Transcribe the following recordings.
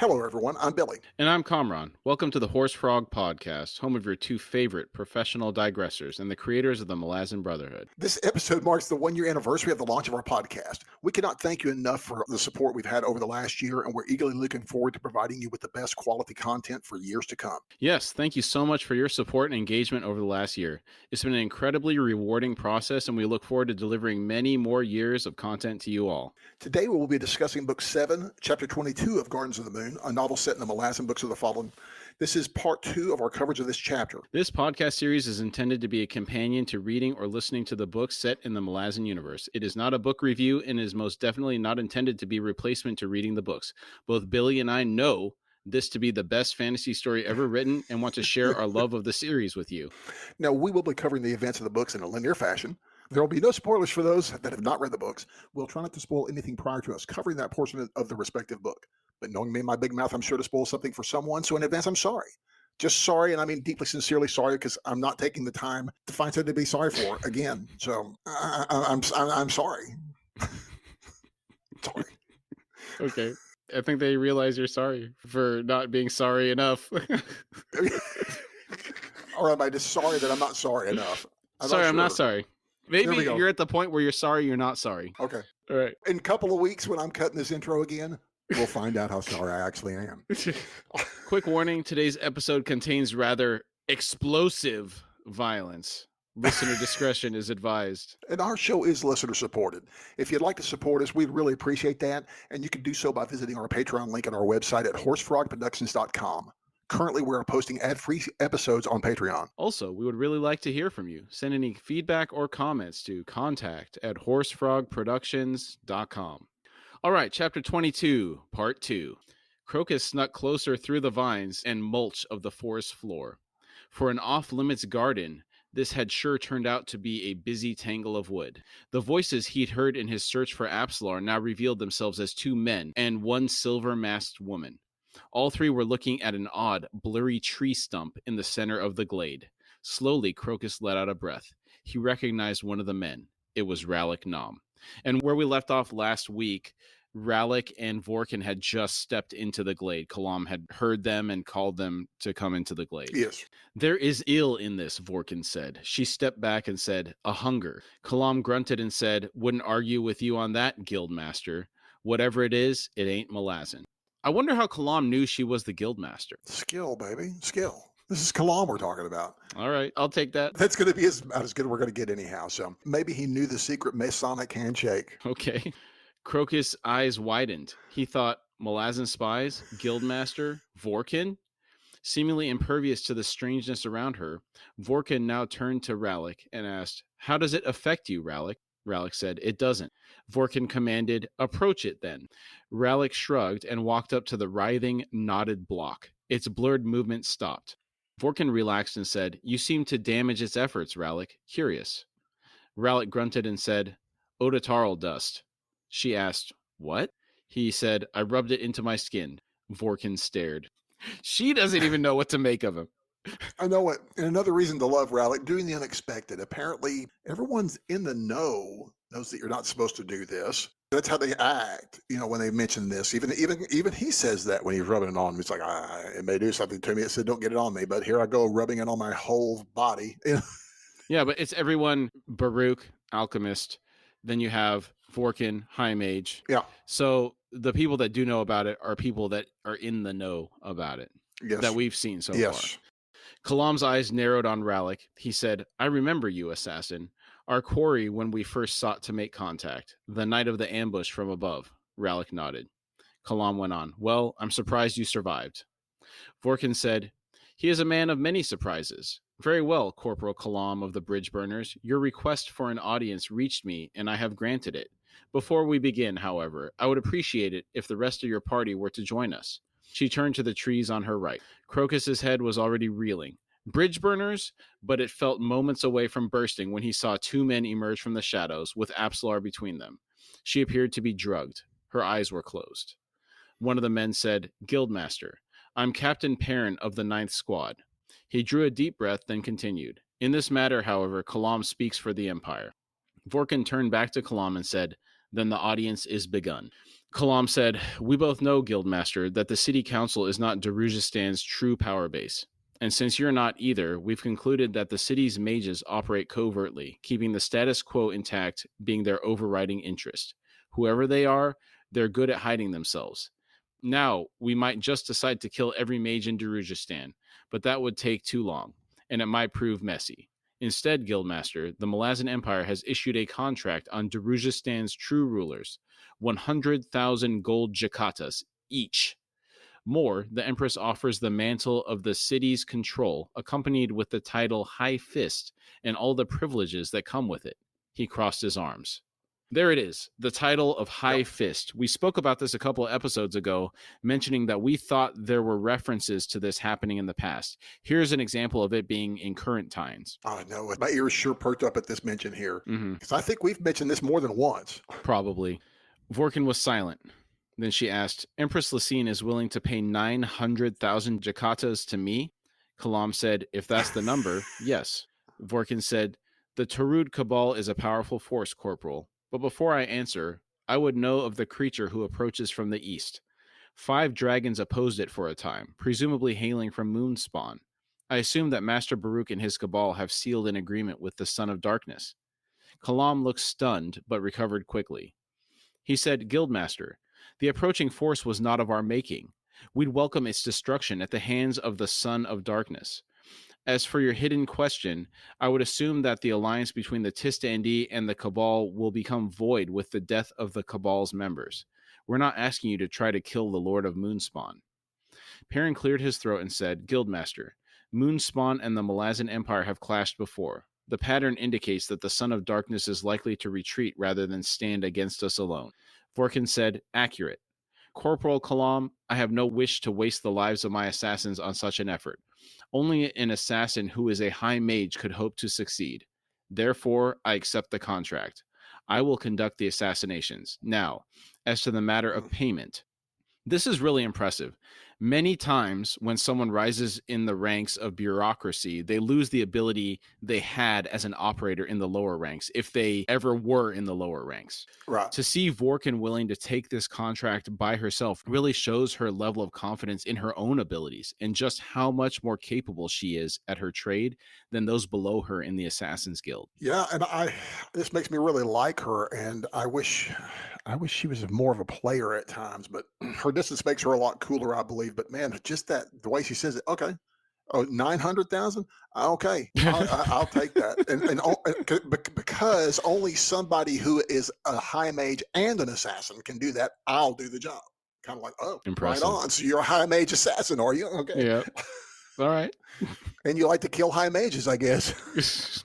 Hello, everyone. I'm Billy. And I'm Kamraun. Welcome to the Horse Frog Podcast, home of your two favorite professional digressors and the creators of the Malazan Brotherhood. This episode marks the one-year anniversary of the launch of our podcast. We cannot thank you enough for the support we've had over the last year, and we're eagerly looking forward to providing you with the best quality content for years to come. Yes, thank you so much for your support and engagement over the last year. It's been an incredibly rewarding process, and we look forward to delivering many more years of content to you all. Today, we will be discussing Book 7, Chapter 22 of Gardens of the Moon, a novel set in the Malazan Books of the Fallen. This is part 2 of our coverage of this chapter. This podcast series is intended to be a companion to reading or listening to the books set in the Malazan universe. It is not a book review and is most definitely not intended to be a replacement to reading the books. Both Billy and I know this to be the best fantasy story ever written and want to share our love of the series with you. Now, we will be covering the events of the books in a linear fashion. There will be no spoilers for those that have not read the books. We'll try not to spoil anything prior to us covering that portion of the respective book. But knowing me and my big mouth, I'm sure to spoil something for someone. So in advance, I'm sorry. Just sorry, and I mean deeply, sincerely sorry, because I'm not taking the time to find something to be sorry for again. So I'm sorry. Sorry. Okay. I think they realize you're sorry for not being sorry enough. Or am I just sorry that I'm not sorry enough? I'm not sorry. Maybe you're at the point where you're sorry you're not sorry. Okay. All right. In a couple of weeks when I'm cutting this intro again, we'll find out how sorry I actually am. Quick warning, today's episode contains rather explosive violence. Listener discretion is advised. And our show is listener supported. If you'd like to support us, we'd really appreciate that. And you can do so by visiting our Patreon link on our website at horsefrogproductions.com. Currently, we're posting ad-free episodes on Patreon. Also, we would really like to hear from you. Send any feedback or comments to contact@horsefrogproductions.com. All right, Chapter 22, Part 2. Crocus snuck closer through the vines and mulch of the forest floor. For an off-limits garden, this had sure turned out to be a busy tangle of wood. The voices he'd heard in his search for Apsalar now revealed themselves as two men and one silver-masked woman. All three were looking at an odd, blurry tree stump in the center of the glade. Slowly, Crocus let out a breath. He recognized one of the men. It was Ralik Nom. And where we left off last week, Ralik and Vorkin had just stepped into the glade. Kalam had heard them and called them to come into the glade. Yes. There is ill in this, Vorkin said. She stepped back and said, a hunger. Kalam grunted and said, wouldn't argue with you on that, Guildmaster. Whatever it is, it ain't Malazan. I wonder how Kalam knew she was the Guildmaster. Skill, baby. Skill. This is Kalam we're talking about. All right, I'll take that. That's going to be as good as we're going to get anyhow. So maybe he knew the secret Masonic handshake. Okay. Crocus' eyes widened. He thought, Malazan spies? Guildmaster? Vorkin? Seemingly impervious to the strangeness around her, Vorkin now turned to Ralik and asked, how does it affect you, Ralik? Ralik said, it doesn't. Vorkin commanded, approach it then. Ralik shrugged and walked up to the writhing, knotted block. Its blurred movement stopped. Vorkin relaxed and said, you seem to damage its efforts, Ralik. Curious. Ralik grunted and said, Odotaral dust. She asked, what? He said, I rubbed it into my skin. Vorkin stared. She doesn't even know what to make of him. I know it. And another reason to love Ralik, doing the unexpected. Apparently, everyone's in the knows that you're not supposed to do this. That's how they act, when they mention this. Even he says that when he's rubbing it on. He's like, it may do something to me. It said, don't get it on me. But here I go, rubbing it on my whole body. Yeah, but it's everyone, Baruch, Alchemist. Then you have Vorkin, High Mage. Yeah. So the people that do know about it are people that are in the know about it. Yes. That we've seen so yes. far. Kalam's eyes narrowed on Ralik. He said, I remember you, assassin. Our quarry when we first sought to make contact. The night of the ambush from above. Ralik nodded. Kalam went on. Well, I'm surprised you survived. Vorkin said, he is a man of many surprises. Very well, Corporal Kalam of the Bridge Burners. Your request for an audience reached me, and I have granted it. Before we begin, however, I would appreciate it if the rest of your party were to join us. She turned to the trees on her right. Crocus's head was already reeling. Bridge burners? But it felt moments away from bursting when he saw two men emerge from the shadows with Apsalar between them. She appeared to be drugged. Her eyes were closed. One of the men said, Guildmaster, I'm Captain Perrin of the 9th Squad. He drew a deep breath, then continued. In this matter, however, Kalam speaks for the Empire. Vorkin turned back to Kalam and said, then the audience is begun. Kalam said, "We both know, Guildmaster, that the city council is not Darujistan's true power base. And since you're not either, we've concluded that the city's mages operate covertly, keeping the status quo intact being their overriding interest. Whoever they are, they're good at hiding themselves. Now, we might just decide to kill every mage in Darujistan, but that would take too long, and it might prove messy. Instead, Guildmaster, the Malazan Empire has issued a contract on Darujistan's true rulers, 100,000 gold jakatas each. More, the Empress offers the mantle of the city's control, accompanied with the title High Fist and all the privileges that come with it." He crossed his arms. There it is, the title of High Yep. Fist. We spoke about this a couple of episodes ago, mentioning that we thought there were references to this happening in the past. Here's an example of it being in current times. I know. My ears sure perked up at this mention here. Mm-hmm. Because I think we've mentioned this more than once. Probably. Vorkin was silent. Then she asked, "Empress Lysine is willing to pay 900,000 jakatas to me?" Kalam said, "If that's the number, yes." Vorkin said, "The Tarud Cabal is a powerful force, Corporal. But before I answer, I would know of the creature who approaches from the east. 5 dragons opposed it for a time, presumably hailing from Moonspawn. I assume that Master Baruch and his Cabal have sealed an agreement with the Son of Darkness." Kalam looked stunned, but recovered quickly. He said, "Guildmaster, the approaching force was not of our making. We'd welcome its destruction at the hands of the Son of Darkness. As for your hidden question, I would assume that the alliance between the Tistandi and the Cabal will become void with the death of the Cabal's members. We're not asking you to try to kill the Lord of Moonspawn." Perrin cleared his throat and said, "Guildmaster, Moonspawn and the Malazan Empire have clashed before. The pattern indicates that the Son of Darkness is likely to retreat rather than stand against us alone." Vorkin said, "Accurate. Corporal Kalam, I have no wish to waste the lives of my assassins on such an effort. Only an assassin who is a high mage could hope to succeed. Therefore, I accept the contract. I will conduct the assassinations. Now, as to the matter of payment, this is really impressive. Many times when someone rises in the ranks of bureaucracy, they lose the ability they had as an operator in the lower ranks, if they ever were in the lower ranks. Right. To see Vorkin willing to take this contract by herself really shows her level of confidence in her own abilities and just how much more capable she is at her trade than those below her in the Assassin's Guild. Yeah, and this makes me really like her, and I wish she was more of a player at times, but her distance makes her a lot cooler, I believe. But man, just the way she says it, okay. Oh, 900,000? Okay, I'll take that. Because only somebody who is a high mage and an assassin can do that, I'll do the job. Kind of like, oh, Impressive. right on. So you're a high mage assassin, are you? Okay. Yeah. All right. And you like to kill high mages, I guess.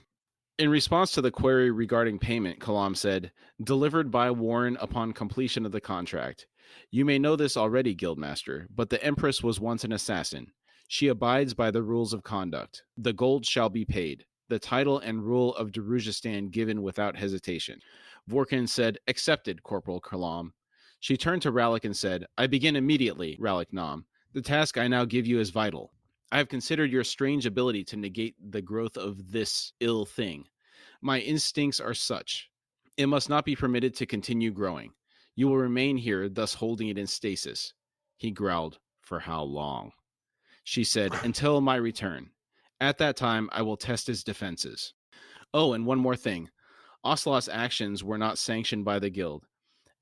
In response to the query regarding payment, Kalam said, "Delivered by Warren upon completion of the contract. You may know this already, Guildmaster, but the Empress was once an assassin. She abides by the rules of conduct. The gold shall be paid. The title and rule of Darujistan given without hesitation." Vorkin said, "Accepted, Corporal Kalam." She turned to Ralik and said, "I begin immediately, Ralik Nam. The task I now give you is vital. I have considered your strange ability to negate the growth of this ill thing. My instincts are such. It must not be permitted to continue growing. You will remain here, thus holding it in stasis." He growled, "For how long?" She said, "Until my return. At that time, I will test his defenses. Oh, and one more thing. Ocelot's actions were not sanctioned by the guild.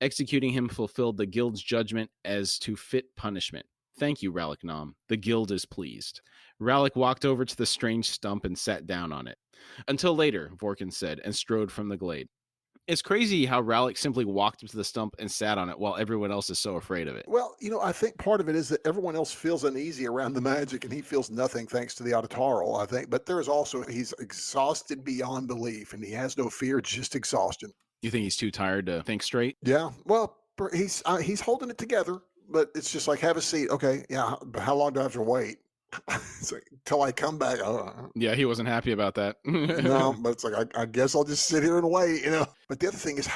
Executing him fulfilled the guild's judgment as to fit punishment. Thank you, Ralik Nam. The guild is pleased." Ralik walked over to the strange stump and sat down on it. "Until later," Vorkin said, and strode from the glade. It's crazy how Ralik simply walked up to the stump and sat on it while everyone else is so afraid of it. Well, I think part of it is that everyone else feels uneasy around the magic and he feels nothing thanks to the Auditaral, I think. But there is also, he's exhausted beyond belief and he has no fear, just exhaustion. You think he's too tired to think straight? Yeah. Well, he's holding it together, but it's just like, have a seat. Okay. Yeah. But how long do I have to wait? It's like, till I come back. Yeah, he wasn't happy about that. No, but it's like, I guess I'll just sit here and wait, But the other thing is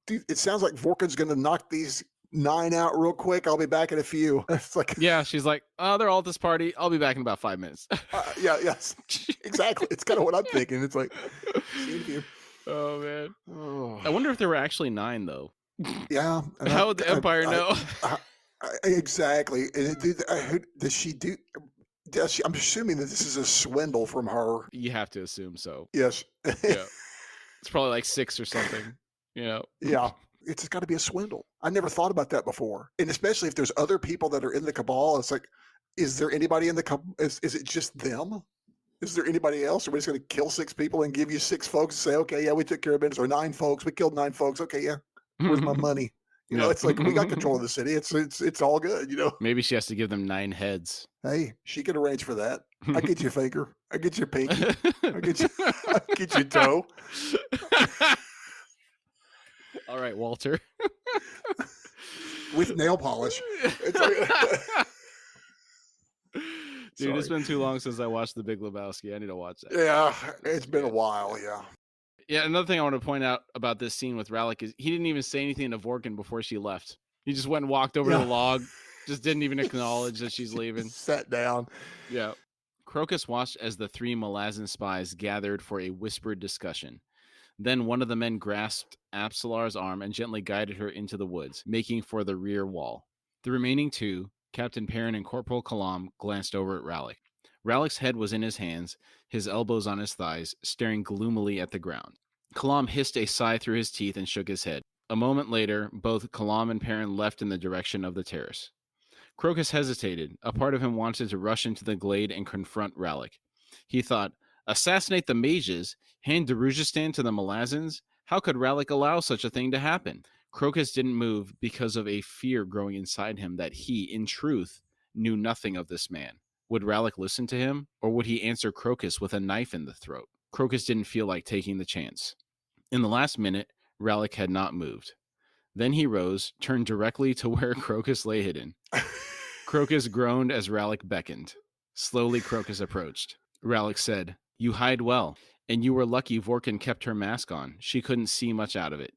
it sounds like Vorkin's going to knock these 9 out real quick. I'll be back in a few. It's like, yeah, she's like, "Oh, they're all at this party. I'll be back in about 5 minutes." Yes, exactly. It's kind of what I'm thinking. It's like, see you. Oh, man. Oh. I wonder if there were actually 9, though. Yeah. And How would the Empire know? exactly. And does she do? Does she, I'm assuming that this is a swindle from her. You have to assume so. Yes. Yeah. It's probably like 6 or something, you know? Yeah. It's got to be a swindle. I never thought about that before. And especially if there's other people that are in the cabal, it's like, is there anybody in the cabal? Is it just them? Is there anybody else? Are we just going to kill 6 people and give you 6 folks and say, okay, yeah, we took care of business, or 9 folks, we killed 9 folks. Okay, yeah, where's my money? You know, Yeah. it's like we got control of the city. It's all good. You know, Maybe she has to give them 9 heads. hey, she can arrange for that. I get your finger. I get your pinky. I get you. I get your toe. All right, Walter. With nail polish. It's like, Dude, it's sorry. been too long since I watched The Big Lebowski. I need to watch that. Yeah, it's been a while. Yeah. Yeah, another thing I want to point out about this scene with Rallick is he didn't even say anything to Vorkin before she left. He just went and walked over to the log, just didn't even acknowledge that she's leaving. Sat down. Yeah. Crocus watched as the 3 Malazan spies gathered for a whispered discussion. Then one of the men grasped Apsalar's arm and gently guided her into the woods, making for the rear wall. The remaining 2, Captain Perrin and Corporal Kalam, glanced over at Rallick. Rallick's head was in his hands, his elbows on his thighs, staring gloomily at the ground. Kalam hissed a sigh through his teeth and shook his head. A moment later, both Kalam and Perrin left in the direction of the terrace. Crocus hesitated. A part of him wanted to rush into the glade and confront Rallick. He thought, assassinate the mages, hand Darujistan to the Malazans? How could Rallick allow such a thing to happen? Crocus didn't move because of a fear growing inside him that he, in truth, knew nothing of this man. Would Rallick listen to him, or would he answer Crocus with a knife in the throat? Crocus didn't feel like taking the chance. In the last minute, Rallick had not moved. Then he rose, turned directly to where Crocus lay hidden. Crocus groaned as Rallick beckoned. Slowly, Crocus approached. Rallick said, you hide well, and you were lucky Vorkin kept her mask on. She couldn't see much out of it.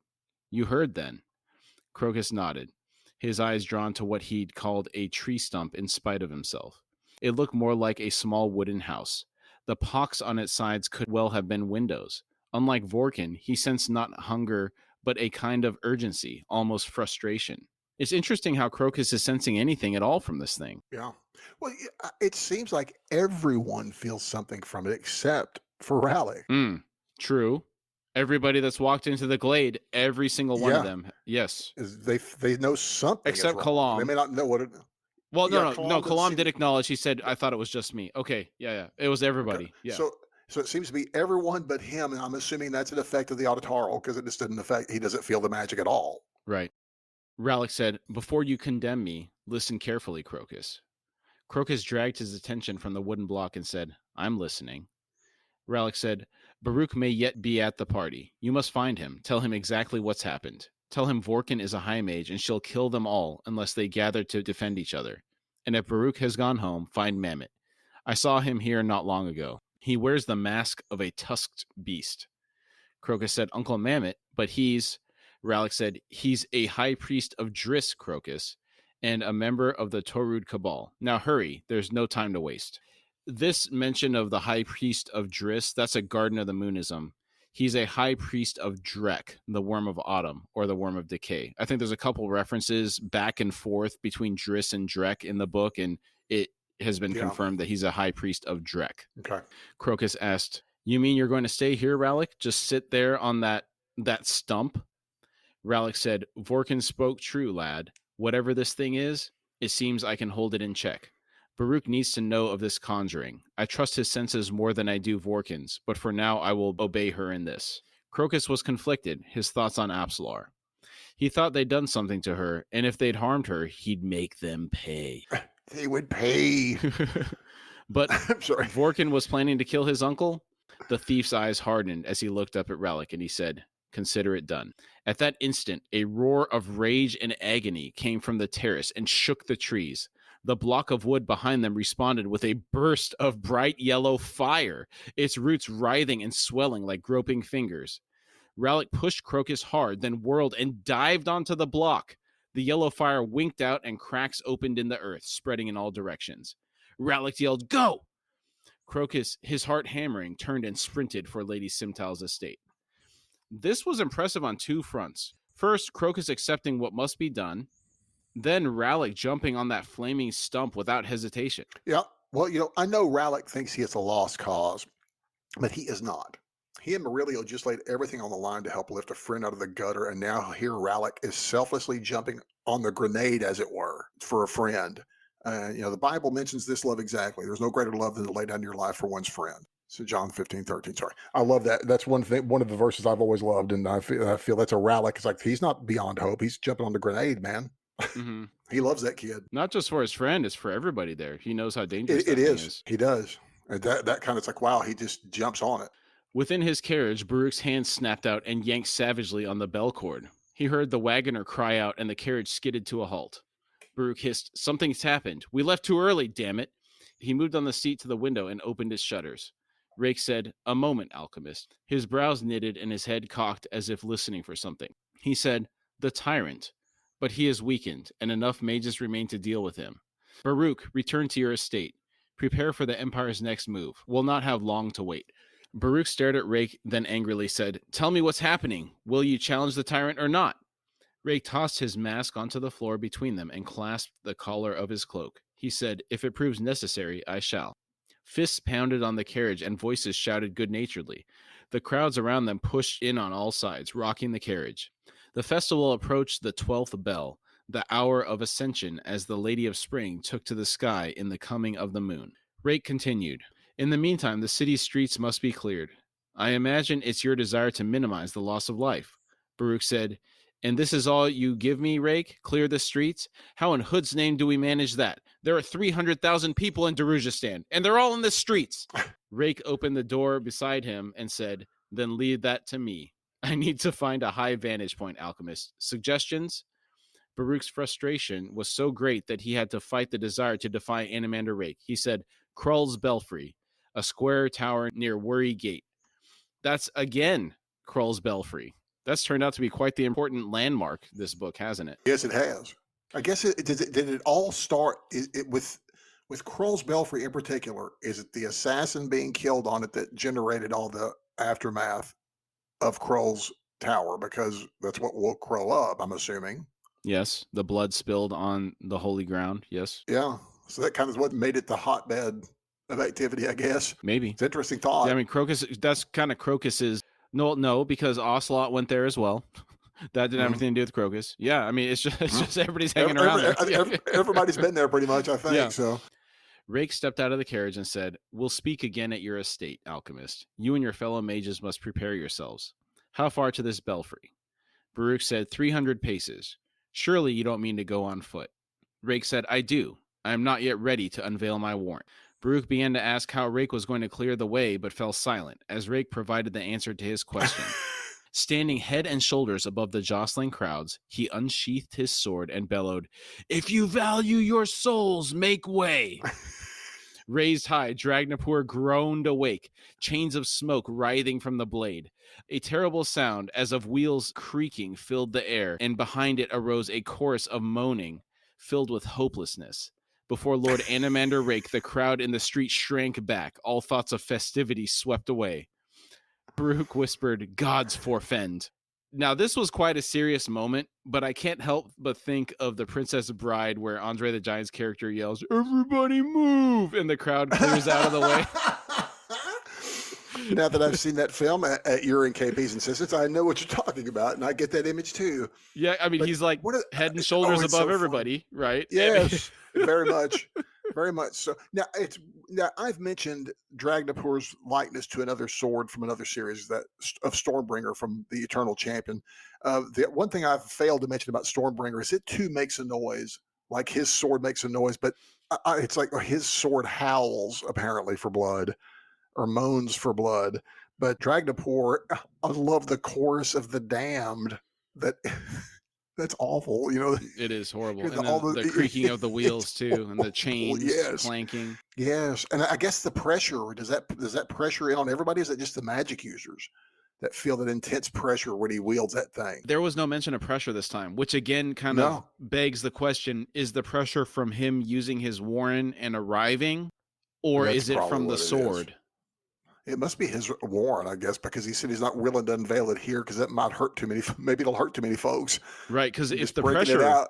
You heard then? Crocus nodded, his eyes drawn to what he'd called a tree stump in spite of himself. It looked more like a small wooden house. The pocks on its sides could well have been windows. Unlike Vorkin, he sensed not hunger, but a kind of urgency, almost frustration. It's interesting how Crocus is sensing anything at all from this thing. Yeah. Well, it seems like everyone feels something from it except for Rallick. True. Everybody that's walked into the glade, every single one of them, yes. They know something. Except Kalam. They may not know what it. Well, no. Kalam did acknowledge. He said, "I thought it was just me." Okay, yeah. It was everybody. Okay. Yeah. So it seems to be everyone but him, and I'm assuming that's an effect of the auditoral because it just didn't affect. He doesn't feel the magic at all. Right. Rallick said, "Before you condemn me, listen carefully, Crocus." Crocus dragged his attention from the wooden block and said, "I'm listening." Rallick said, "Baruch may yet be at the party. You must find him. Tell him exactly what's happened. Tell him Vorkin is a high mage and she'll kill them all unless they gather to defend each other. And if Baruch has gone home, find Mamet. I saw him here not long ago. He wears the mask of a tusked beast." Crocus said, "Uncle Mamet, but he's..." Rallick said, "He's a high priest of Driss, Crocus, and a member of the Torud Cabal. Now hurry, there's no time to waste." This mention of the high priest of Driss, that's a Garden of the Moonism. He's a high priest of Drek, the worm of autumn, or the worm of decay. I think there's a couple references back and forth between Driss and Drek in the book, and it has been confirmed that he's a high priest of Drek. Okay. Crocus asked, "You mean you're going to stay here, Rallick? Just sit there on that stump?" Rallick said, "Vorkin spoke true, lad. Whatever this thing is, it seems I can hold it in check. Baruch needs to know of this conjuring. I trust his senses more than I do Vorkin's, but for now I will obey her in this." Crocus was conflicted, his thoughts on Apsalar. He thought they'd done something to her, and if they'd harmed her, he'd make them pay. They would pay. But I'm sorry. Vorkin was planning to kill his uncle? The thief's eyes hardened as he looked up at Rallick, and he said, "Consider it done." At that instant, a roar of rage and agony came from the terrace and shook the trees. The block of wood behind them responded with a burst of bright yellow fire, its roots writhing and swelling like groping fingers. Rallick pushed Crocus hard, then whirled and dived onto the block. The yellow fire winked out and cracks opened in the earth, spreading in all directions. Rallick yelled, "Go!" Crocus, his heart hammering, turned and sprinted for Lady Simtal's estate. This was impressive on 2 fronts. First, Crocus accepting what must be done, then Rallick jumping on that flaming stump without hesitation. Yeah. Well, I know Rallick thinks he is a lost cause, but he is not. He and Murillo just laid everything on the line to help lift a friend out of the gutter, and now here Rallick is selflessly jumping on the grenade, as it were, for a friend. The Bible mentions this love exactly. There's no greater love than to lay down your life for one's friend. So John 15:13. Sorry, I love that. That's one thing. One of the verses I've always loved, and I feel that's a Rallick. It's like he's not beyond hope. He's jumping on the grenade, man. Mm-hmm. He loves that kid. Not just for his friend, it's for everybody there. He knows how dangerous It that thing is. He does. And that kind of, it's like, wow, he just jumps on it. Within his carriage, Baruch's hand snapped out and yanked savagely on the bell cord. He heard the wagoner cry out, and the carriage skidded to a halt. Baruch hissed, "Something's happened. We left too early, damn it." He moved on the seat to the window and opened its shutters. Rake said, "A moment, alchemist." His brows knitted and his head cocked as if listening for something. He said, "The tyrant. But he is weakened, and enough mages remain to deal with him. Baruch, return to your estate. Prepare for the Empire's next move. We'll not have long to wait." Baruch stared at Rake, then angrily said, "Tell me what's happening. Will you challenge the tyrant or not?" Rake tossed his mask onto the floor between them and clasped the collar of his cloak. He said, "If it proves necessary, I shall." Fists pounded on the carriage and voices shouted good-naturedly. The crowds around them pushed in on all sides, rocking the carriage. The festival approached the 12th bell, the hour of ascension, as the Lady of Spring took to the sky in the coming of the moon. Rake continued, "In the meantime, the city's streets must be cleared. I imagine it's your desire to minimize the loss of life." Baruch said, "And this is all you give me, Rake? Clear the streets? How in Hood's name do we manage that? There are 300,000 people in Darujistan, and they're all in the streets." Rake opened the door beside him and said, "Then leave that to me. I need to find a high vantage point, alchemist. Suggestions?" Baruch's frustration was so great that he had to fight the desire to defy Animander Rake. He said, "Krull's Belfry, a square tower near Worry Gate." That's, again, Krull's Belfry. That's turned out to be quite the important landmark, this book, hasn't it? Yes, it has. I guess did it all start with Krull's Belfry in particular? Is it the assassin being killed on it that generated all the aftermath of Krull's tower? Because that's what woke Krull up, I'm assuming. Yes, the blood spilled on the holy ground, yes. Yeah, so that kind of is what made it the hotbed of activity, I guess. Maybe. It's an interesting thought. Yeah, I mean, Crocus, that's kind of Crocus's... No, because Ocelot went there as well. That didn't have anything to do with Crocus. Yeah, I mean, it's just everybody's hanging around there. Everybody's been there pretty much, I think. Yeah. So Rake stepped out of the carriage and said, "We'll speak again at your estate, alchemist. You and your fellow mages must prepare yourselves. How far to this belfry?" Baruch said, 300 paces. "Surely you don't mean to go on foot." Rake said, "I do. I am not yet ready to unveil my warrant." Baruch began to ask how Rake was going to clear the way, but fell silent, as Rake provided the answer to his question. Standing head and shoulders above the jostling crowds, he unsheathed his sword and bellowed, "If you value your souls, make way." Raised high, Dragnapur groaned awake, chains of smoke writhing from the blade. A terrible sound, as of wheels creaking, filled the air, and behind it arose a chorus of moaning, filled with hopelessness. Before Lord Animander Rake, the crowd in the street shrank back, all thoughts of festivity swept away. Baruch whispered, "Gods forfend." Now, this was quite a serious moment, but I can't help but think of The Princess Bride, where Andre the Giant's character yells, "Everybody move!" and the crowd clears out of the way. Now that I've seen that film at your and KP's insistence, I know what you're talking about, and I get that image too. Yeah, I mean, But he's like head and shoulders above so everybody, right? Yes, very much. Very much so. Now I've mentioned Dragnapur's likeness to another sword from another series of Stormbringer from the Eternal Champion. The one thing I've failed to mention about Stormbringer is it too makes a noise, like his sword makes a noise, but it's like his sword howls apparently for blood or moans for blood. But Dragnapur, I love the chorus of the damned. That's awful, It is horrible. And the the creaking of the wheels too, and the chains clanking. Yes, and I guess the pressure does that pressure in on everybody? Is it just the magic users that feel that intense pressure when he wields that thing? There was no mention of pressure this time, which again kind of begs the question: is the pressure from him using his warren and arriving, or is it from the sword? It must be his warrant, I guess, because he said he's not willing to unveil it here because that might hurt too many. Maybe it'll hurt too many folks. Right, because I'm if just the breaking it pressure, out.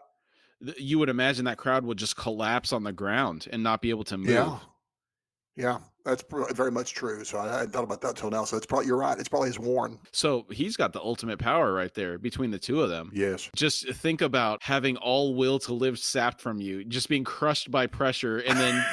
you would imagine that crowd would just collapse on the ground and not be able to Yeah, move. yeah, that's very much true. So I hadn't thought about that till now. So it's probably, you're right. It's probably his warrant. So he's got the ultimate power right there between the two of them. Yes. Just think about having all will to live sapped from you, just being crushed by pressure, and then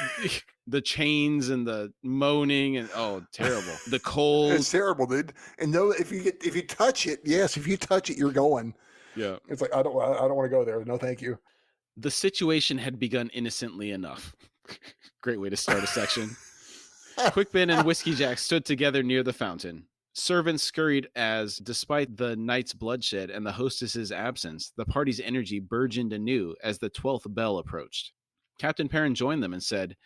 the chains and the moaning and terrible. The cold. It's terrible, dude. And no, if you touch it, yes, if you touch it, you're going. Yeah. It's like I don't want to go there. No, thank you. The situation had begun innocently enough. Great way to start a section. Quickben and Whiskey Jack stood together near the fountain. Servants scurried as, despite the night's bloodshed and the hostess's absence, the party's energy burgeoned anew as the 12th bell approached. Captain Perrin joined them and said,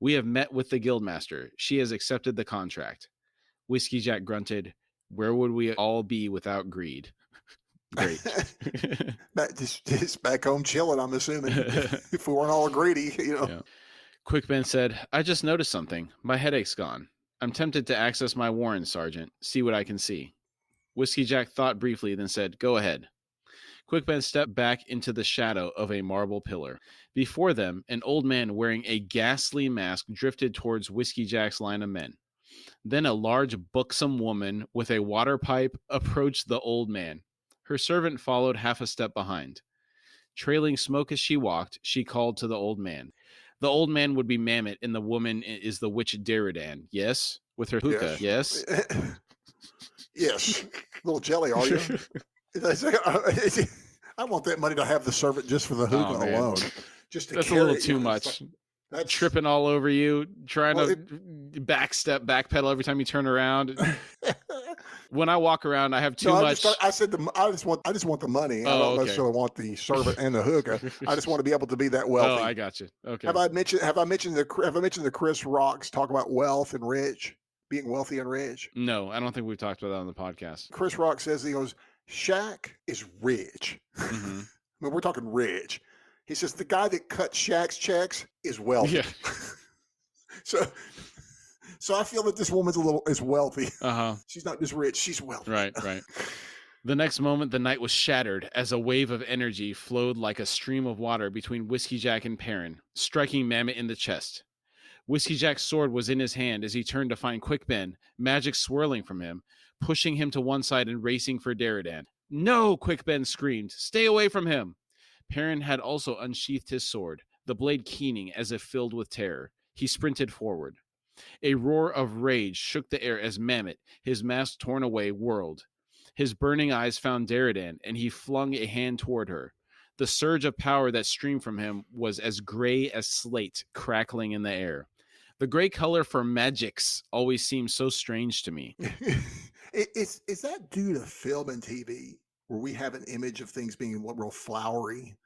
"We have met with the guildmaster. She has accepted the contract." Whiskey Jack grunted, "Where would we all be without greed?" Great. just back home chilling, I'm assuming. If we weren't all greedy, Yeah. Quickben said, "I just noticed something. My headache's gone. I'm tempted to access my warrant, Sergeant. See what I can see." Whiskey Jack thought briefly, then said, "Go ahead." Quickben stepped back into the shadow of a marble pillar. Before them, an old man wearing a ghastly mask drifted towards Whiskey Jack's line of men. Then a large, buxom woman with a water pipe approached the old man. Her servant followed half a step behind. Trailing smoke as she walked, she called to the old man. The old man would be Mammoth, and the woman is the witch Deridan. Yes? With her hookah. Yes? Yes. Little jelly, are you? I want that money to have the servant just for the hookah alone. Just to That's a carry little it, too much. Like, that's tripping all over you, trying to backpedal every time you turn around. When I walk around, I have too much. I just want the money. I don't necessarily want the servant and the hookah. I just want to be able to be that wealthy. Oh, I got you. Okay. Have I mentioned the Chris Rocks talk about wealth and rich, being wealthy and rich? No, I don't think we've talked about that on the podcast. Chris Rock says, he goes, Shaq is rich. Mm-hmm. I mean, we're talking rich. He says the guy that cut Shaq's checks is wealthy. Yeah. So I feel that this woman's is wealthy. Uh-huh. She's not just rich, she's wealthy. Right. The next moment, the night was shattered as a wave of energy flowed like a stream of water between Whiskey Jack and Perrin, striking Mammoth in the chest. Whiskey Jack's sword was in his hand as he turned to find Quickben, magic swirling from him, pushing him to one side and racing for Deridan. "No!" Quickben screamed. "Stay away from him!" Perrin had also unsheathed his sword, the blade keening as if filled with terror. He sprinted forward. A roar of rage shook the air as Mammoth, his mask torn away, whirled. His burning eyes found Deridan, and he flung a hand toward her. The surge of power that streamed from him was as gray as slate, crackling in the air. The gray color for magics always seemed so strange to me. Is that due to film and TV, where we have an image of things being real flowery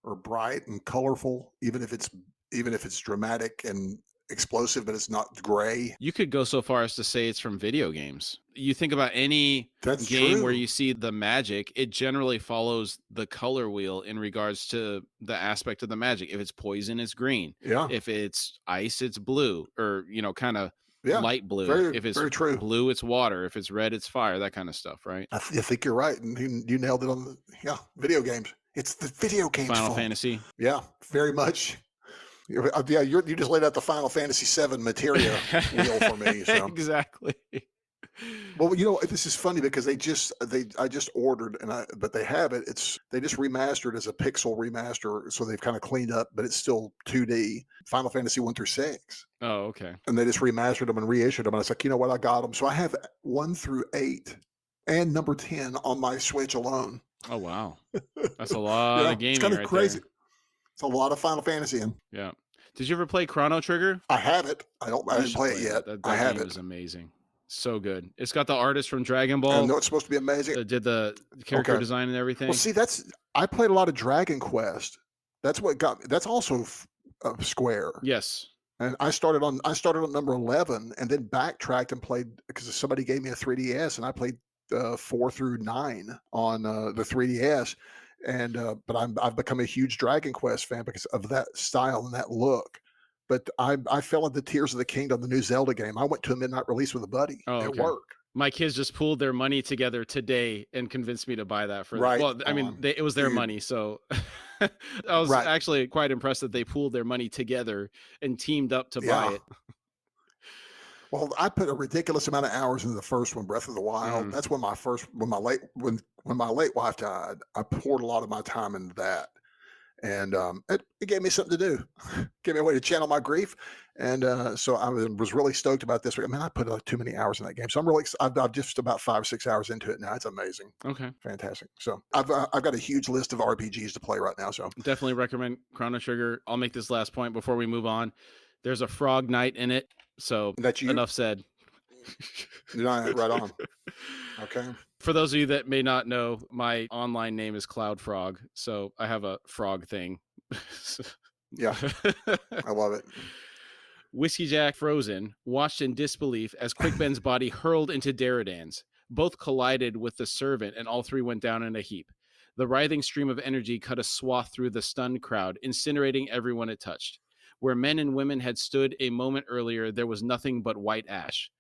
or bright and colorful, even if it's dramatic and explosive, but it's not gray? You could go so far as to say it's from video games. You think about any That's game true. where you see the magic, it generally follows the color wheel in regards to the aspect of the magic. If it's poison, it's green. Yeah. If it's ice, it's blue, or kind of Yeah. light blue. If it's very true. blue, it's water. If it's red, it's fire. That kind of stuff, right? I think you're right, and you nailed it on the video games. It's the video games. Final Fantasy. Yeah, very much. Yeah, you just laid out the Final Fantasy VII materia wheel for me. So. Exactly. Well, this is funny because I just ordered but they have it. They just remastered as a pixel remaster, so they've kind of cleaned up, but it's still 2D. Final Fantasy 1 through 6. Oh, okay. And they just remastered them and reissued them. And I was like, you know what? I got them. So I have 1 through 8 and number 10 on my Switch alone. Oh, wow. That's a lot of gaming. It's kind of right crazy. there. It's a lot of Final Fantasy in. Yeah. Did you ever play Chrono Trigger? I have it. I didn't play it yet. That I have game it. was amazing. So good. It's got the artist from Dragon Ball. I know it's supposed to be amazing. Did the character design and everything. Well, see, I played a lot of Dragon Quest. That's what got me. That's also Square. Yes. And I started on number 11 and then backtracked and played because somebody gave me a 3DS and I played 4 through 9 on the 3DS. And but I've become a huge Dragon Quest fan because of that style and that look. but I fell into Tears of the Kingdom, the new Zelda game. I went to a midnight release with a buddy Oh, at okay. work. My kids just pooled their money together today and convinced me to buy that for them. Right Well, I mean, on. it was their Dude. money, so I was Right. actually quite impressed that they pooled their money together and teamed up to buy Yeah. it. Well, I put a ridiculous amount of hours into the first one, Breath of the Wild. Mhm. That's when when my late wife died. I poured a lot of my time into that, and it gave me something to do, gave me a way to channel my grief, and so I was really stoked about this. I mean, I put too many hours in that game, so I'm really I'm just about 5 or 6 hours into it now. It's amazing, Okay. fantastic. So I've got a huge list of RPGs to play right now. So Definitely recommend Chrono Trigger. I'll make this last point before we move on. There's a frog knight in it, so that's you. enough said. Right on. Okay. For those of you that may not know, my online name is Cloud Frog, so I have a frog thing. Yeah, I love it. Whiskey Jack, frozen, watched in disbelief as Quickben's body hurled into Daradan's. Both collided with the servant, and all three went down in a heap. The writhing stream of energy cut a swath through the stunned crowd, incinerating everyone it touched. Where men and women had stood a moment earlier, there was nothing but white ash.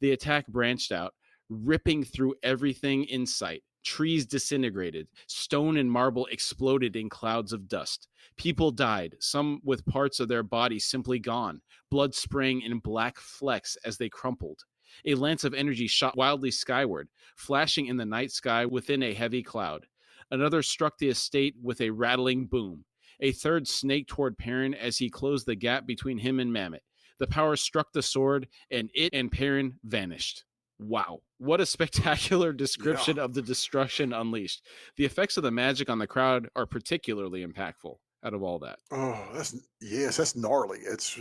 The attack branched out, ripping through everything in sight. Trees disintegrated. Stone and marble exploded in clouds of dust. People died, some with parts of their body simply gone, blood spraying in black flecks as they crumpled. A lance of energy shot wildly skyward, flashing in the night sky within a heavy cloud. Another struck the estate with a rattling boom. A third snaked toward Perrin as he closed the gap between him and Mammoth. The power struck the sword, and it and Perrin vanished. Wow. What a spectacular description of the destruction unleashed. The effects of the magic on the crowd are particularly impactful out of all that. Oh, that's gnarly. It's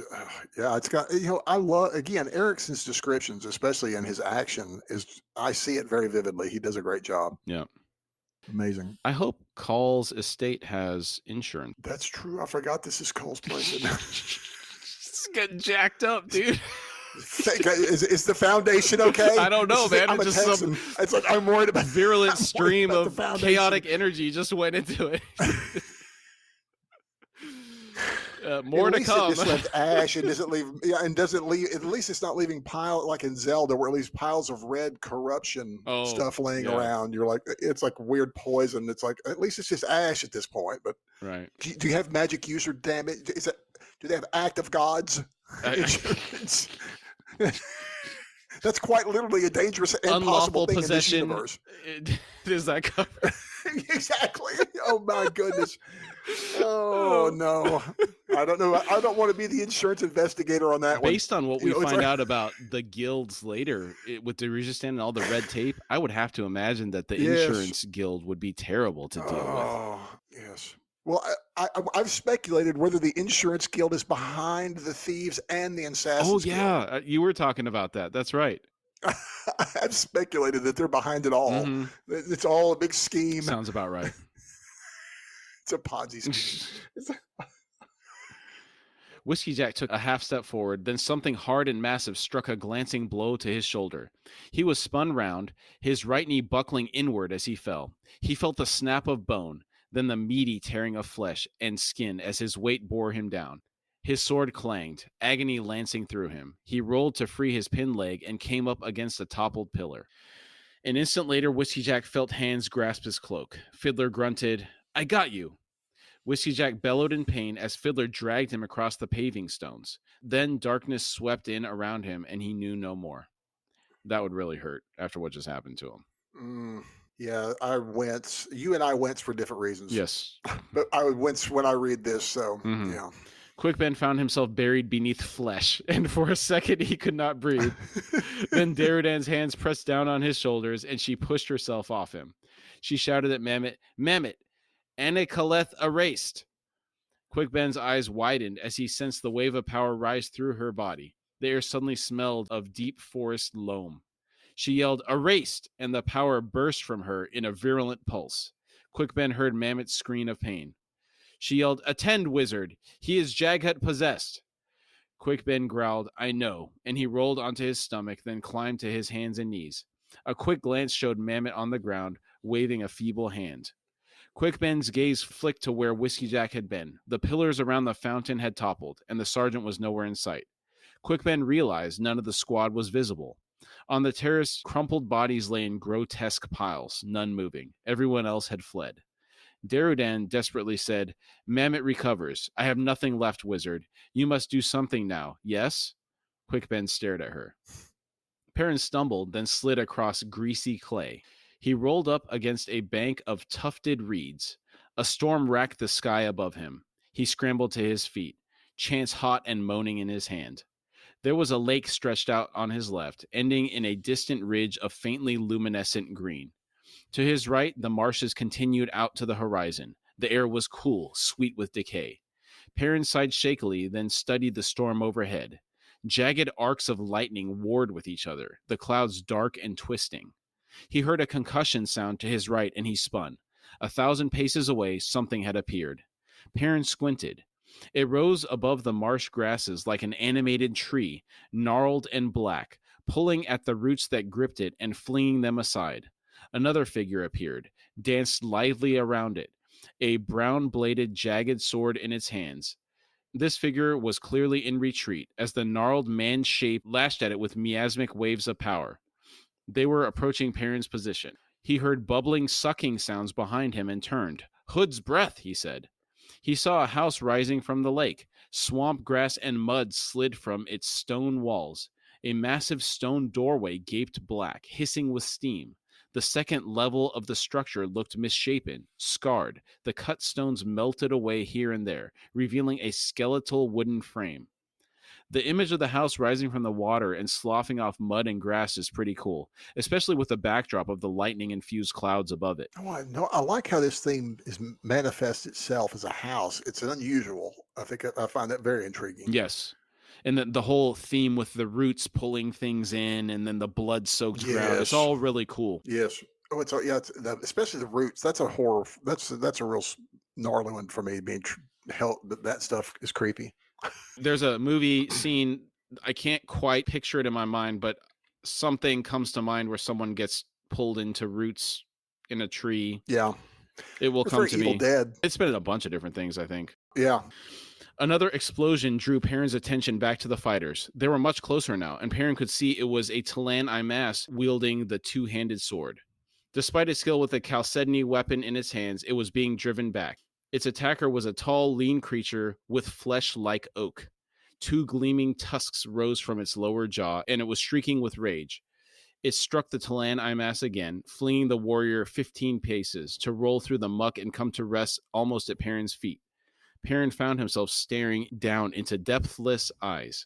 it's got I love again Erikson's descriptions, especially in his action, is I see it very vividly. He does a great job. Yeah. Amazing. I hope Call's estate has insurance. That's true. I forgot this is Cole's place. It's getting jacked up, dude. Is the foundation okay? I don't know, man. It's just it's like I'm worried about virulent stream of chaotic energy. energy just went into it. More to come. It just left ash and doesn't leave. Yeah, and doesn't leave. At least it's not leaving like in Zelda, where at least piles of red corruption stuff laying around. You're like, it's like weird poison. It's like at least it's just ash at this point. But right? Do you have magic user damage? Do they have act of gods? Insurance? That's quite literally a dangerous and unlawful possible thing possession. In this universe. Does that cover? Exactly. Oh my goodness. Oh no. I don't know. I don't want to be the insurance investigator on that one. Based on what we find out about the guilds later with the Darugistan and all the red tape, I would have to imagine that the insurance guild would be terrible to deal with. Oh, yes. Well, I've speculated whether the insurance guild is behind the thieves and the assassins. Oh, yeah. You were talking about that. That's right. I've speculated that they're behind it all. Mm-hmm. It's all a big scheme. Sounds about right. It's a Ponzi scheme. Whiskey Jack took a half step forward, then something hard and massive struck a glancing blow to his shoulder. He was spun round, his right knee buckling inward as he fell. He felt the snap of bone, then the meaty tearing of flesh and skin as his weight bore him down. His sword clanged, agony lancing through him. He rolled to free his pinned leg and came up against a toppled pillar. An instant later, Whiskey Jack felt hands grasp his cloak. Fiddler grunted, "I got you." Whiskey Jack bellowed in pain as Fiddler dragged him across the paving stones. Then darkness swept in around him, and he knew no more. That would really hurt after what just happened to him. Yeah, I wince. You and I wince for different reasons. Yes. But I would wince when I read this, so, yeah. Quickben found himself buried beneath flesh, and for a second he could not breathe. Then Daradan's hands pressed down on his shoulders, and she pushed herself off him. She shouted at Mammoth, "Mammoth, Anakaleth erased." Quickben's eyes widened as he sensed the wave of power rise through her body. The air suddenly smelled of deep forest loam. She yelled, "Erased!" and the power burst from her in a virulent pulse. Quickben heard Mammoth's scream of pain. She yelled, "Attend, wizard! He is Jaghut possessed!" Quickben growled, "I know," and he rolled onto his stomach, then climbed to his hands and knees. A quick glance showed Mammoth on the ground, waving a feeble hand. Quick Ben's gaze flicked to where Whiskey Jack had been. The pillars around the fountain had toppled, and the sergeant was nowhere in sight. Quick Ben realized none of the squad was visible. On the terrace, crumpled bodies lay in grotesque piles, none moving. Everyone else had fled. Darudan desperately said, Mammoth recovers. I have nothing left, wizard. You must do something now, yes? Quick Ben stared at her. Perrin stumbled, then slid across greasy clay. He rolled up against a bank of tufted reeds. A storm racked the sky above him. He scrambled to his feet, chance hot and moaning in his hand. There was a lake stretched out on his left, ending in a distant ridge of faintly luminescent green. To his right, the marshes continued out to the horizon. The air was cool, sweet with decay. Perrin sighed shakily, then studied the storm overhead. Jagged arcs of lightning warred with each other, the clouds dark and twisting. He heard a concussion sound to his right, and he spun. 1,000 paces away, something had appeared. Perrin squinted. It rose above the marsh grasses like an animated tree, gnarled and black, pulling at the roots that gripped it and flinging them aside. Another figure appeared, danced lithely around it, a brown-bladed, jagged sword in its hands. This figure was clearly in retreat, as the gnarled man shape lashed at it with miasmic waves of power. They were approaching Perrin's position. He heard bubbling, sucking sounds behind him and turned. Hood's breath, he said. He saw a house rising from the lake. Swamp grass and mud slid from its stone walls. A massive stone doorway gaped black, hissing with steam. The second level of the structure looked misshapen, scarred. The cut stones melted away here and there, revealing a skeletal wooden frame. The image of the house rising from the water and sloughing off mud and grass is pretty cool, especially with the backdrop of the lightning-infused clouds above it. Oh, I like how this theme manifests itself as a house. It's unusual. I find that very intriguing. Yes. And the whole theme with the roots pulling things in and then the blood-soaked ground. It's all really cool. Yes. Oh, especially the roots. That's a horror. That's a real gnarly one for me. That stuff is creepy. There's a movie scene, I can't quite picture it in my mind, but something comes to mind where someone gets pulled into roots in a tree. Yeah. It will come to me. Evil Dead. It's been in a bunch of different things, I think. Yeah. Another explosion drew Perrin's attention back to the fighters. They were much closer now, and Perrin could see it was a Talan Imas wielding the two-handed sword. Despite its skill with the Chalcedony weapon in its hands, it was being driven back. Its attacker was a tall, lean creature with flesh like oak. 2 gleaming tusks rose from its lower jaw, and it was shrieking with rage. It struck the Talan Imas again, flinging the warrior 15 paces to roll through the muck and come to rest almost at Perrin's feet. Perrin found himself staring down into depthless eyes.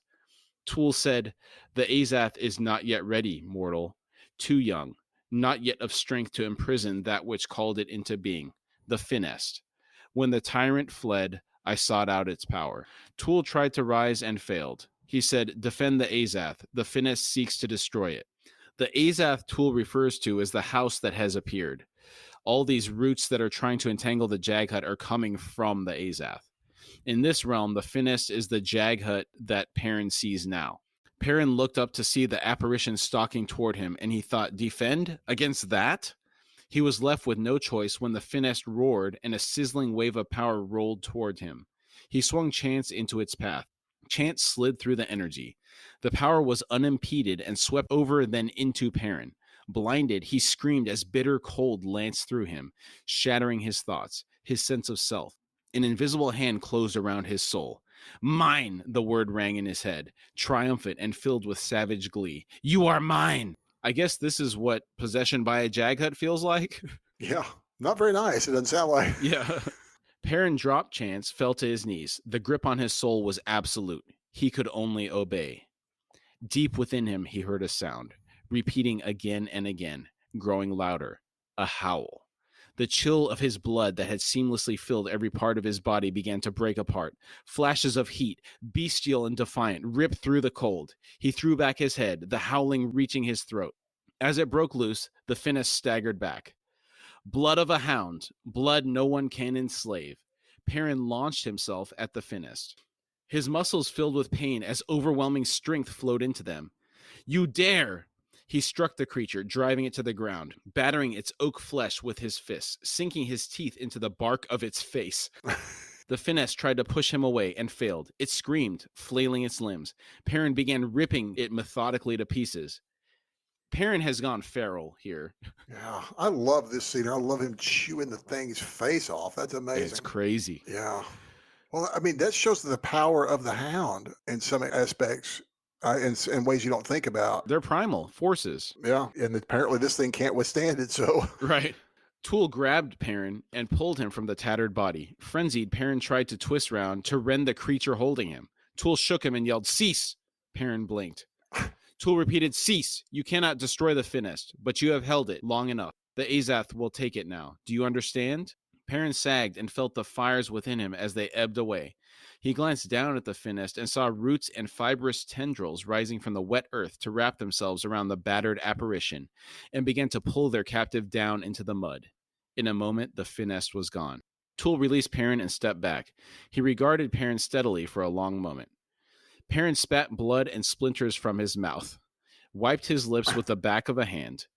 Tool said, "The Azath is not yet ready, mortal. Too young, not yet of strength to imprison that which called it into being, the Finest. When the tyrant fled, I sought out its power." Tool tried to rise and failed. He said, "Defend the Azath. The Finest seeks to destroy it." The Azath Tool refers to as the house that has appeared. All these roots that are trying to entangle the Jaghut are coming from the Azath. In this realm, the Finest is the Jaghut that Perrin sees now. Perrin looked up to see the apparition stalking toward him, and he thought, defend against that? He was left with no choice when the Finest roared and a sizzling wave of power rolled toward him. He swung Chance into its path. Chance slid through the energy. The power was unimpeded and swept over then into Perrin. Blinded, he screamed as bitter cold lanced through him, shattering his thoughts, his sense of self. An invisible hand closed around his soul. "Mine," the word rang in his head, triumphant and filled with savage glee. "You are mine!" I guess this is what possession by a Jaghut feels like. Yeah, not very nice. It doesn't sound like. Yeah. Perrin dropped Chance, fell to his knees. The grip on his soul was absolute. He could only obey. Deep within him, he heard a sound, repeating again and again, growing louder. A howl. The chill of his blood that had seamlessly filled every part of his body began to break apart. Flashes of heat, bestial and defiant, ripped through the cold. He threw back his head, the howling reaching his throat. As it broke loose, the Finest staggered back. Blood of a hound, blood no one can enslave. Perrin launched himself at the Finest. His muscles filled with pain as overwhelming strength flowed into them. "You dare!" He struck the creature, driving it to the ground, battering its oak flesh with his fists, sinking his teeth into the bark of its face. The finesse tried to push him away and failed. It screamed, flailing its limbs. Perrin began ripping it methodically to pieces. Perrin has gone feral here. Yeah, I love this scene. I love him chewing the thing's face off. That's amazing. It's crazy. Yeah. Well, I mean, that shows the power of the hound in some aspects, in ways you don't think about. They're primal forces. Yeah, and apparently this thing can't withstand it. So, Right. Tool grabbed Perrin and pulled him from the tattered body. Frenzied, Perrin tried to twist round to rend the creature holding him. Tool shook him and yelled, "Cease!" Perrin blinked. Tool repeated, "Cease! You cannot destroy the finest, but you have held it long enough. The Azath will take it now. Do you understand?" Perrin sagged and felt the fires within him as they ebbed away. He glanced down at the finest and saw roots and fibrous tendrils rising from the wet earth to wrap themselves around the battered apparition and began to pull their captive down into the mud. In a moment, the finest was gone. Tool released Perrin and stepped back. He regarded Perrin steadily for a long moment. Perrin spat blood and splinters from his mouth, wiped his lips with the back of a hand.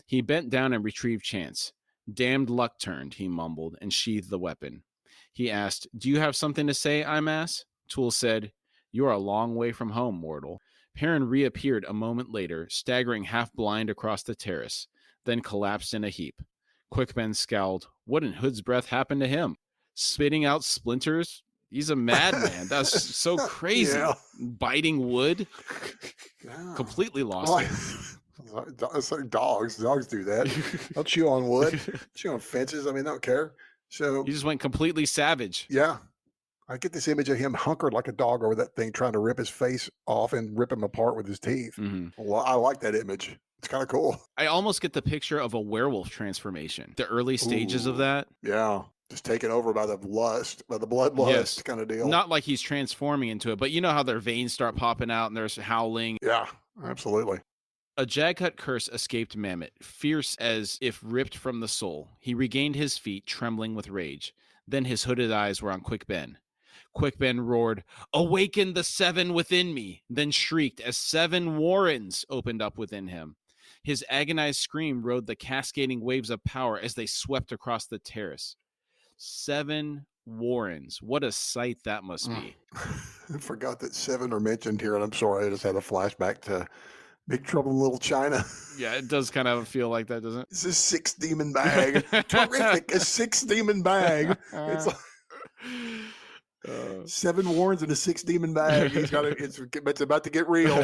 He bent down and retrieved Chance. "Damned luck turned," he mumbled, and sheathed the weapon. He asked, "Do you have something to say, Imass?" Tool said, "You are a long way from home, mortal." Perrin reappeared a moment later, staggering half-blind across the terrace, then collapsed in a heap. Quickben scowled. What in Hood's breath happened to him? Spitting out splinters? He's a madman. That's so crazy. Yeah. Biting wood? Yeah. Completely lost it. It's like dogs. Dogs do that. They'll chew on wood, chew on fences. I mean, they don't care. So He just went completely savage. yeah, I get this image of him hunkered like a dog over that thing, trying to rip his face off and rip him apart with his teeth. Well, I like that image. It's kind of cool. I almost get the picture of a werewolf transformation. The early stages of that. Yeah. Just taken over by the lust, by the bloodlust kind of deal. Not like he's transforming into it, but you know how their veins start popping out and there's howling. Yeah, absolutely. A Jaghut curse escaped Mammoth, fierce as if ripped from the soul. He regained his feet, trembling with rage. Then his hooded eyes were on Quickben. Quickben roared, "Awaken the 7 within me," then shrieked as 7 warrens opened up within him. His agonized scream rode the cascading waves of power as they swept across the terrace. 7 warrens. What a sight that must be. I forgot that 7 are mentioned here, and I'm sorry, I just had a flashback to Big Trouble in Little China. Yeah, it does kind of feel like that, doesn't it? It's a 6 demon bag. Terrific. A 6 demon bag. It's like 7 warrens in a 6 demon bag. It's about to get real.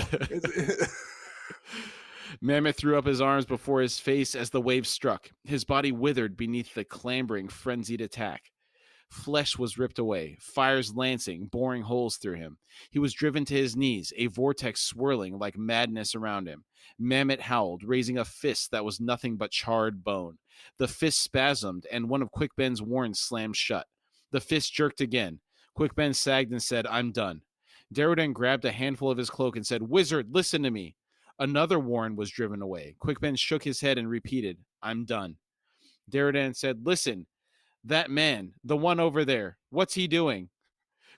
Mammoth threw up his arms before his face as the wave struck. His body withered beneath the clambering, frenzied attack. Flesh was ripped away, fires lancing, boring holes through him. He was driven to his knees, a vortex swirling like madness around him. Mammoth howled, raising a fist that was nothing but charred bone. The fist spasmed, and one of Quickben's warrens slammed shut. The fist jerked again. Quickben sagged and said, "I'm done." Darodan grabbed a handful of his cloak and said, "Wizard, listen to me." Another warren was driven away. Quickben shook his head and repeated, "I'm done." Darodan said, "Listen, that man, the one over there, what's he doing?"